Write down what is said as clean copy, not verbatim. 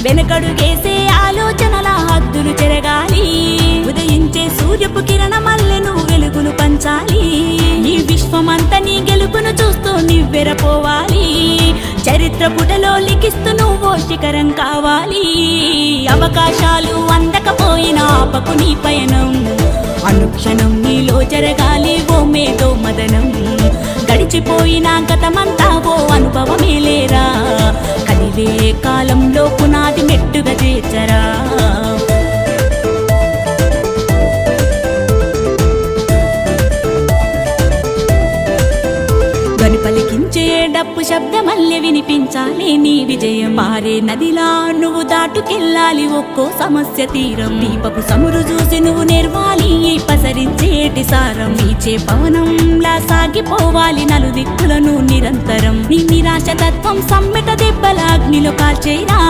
వెనకడుగేసే ఆలోచనల హద్దులు చెరగాలి. ఉదయించే సూర్యపు కిరణమల్లె నువ్వు వెలుగును పంచాలి. ఈ విశ్వమంతా నీ గెలుపును చూస్తూ నివ్వెరపోవాలి. చరిత్ర పుటలో లిఖిస్తూ నువ్వు శిఖరం కావాలి. అవకాశాలు అందకపోయినా ఆపకు నీ పయనం. అనుక్షణం నీలో జరగాలి ఓ మేధో మదనం. గడిచిపోయిన గతమంతా ఓ అనుభవమే లేరా. కదిలే కాలంలో పునాది మెట్టుగా చేర్చరా. ధ్వని పలికించే డప్పు శబ్దమల్లె వినిపించాలి నీ విజయం. పారే నదిలా నువ్వు దాటుకెళ్ళాలి ఒక్కో సమస్య తీరం. దీపపు సమురు చూసి నువ్వు నేర్వాలి పసరించేటి సారం. వీచే పవనంలా సాగిపోవాలి నలుదిక్కులను నిరంతరం. నీ నిరాశ తత్వం సమ్మెట దెబ్బల అగ్నిలో కాల్చేరా.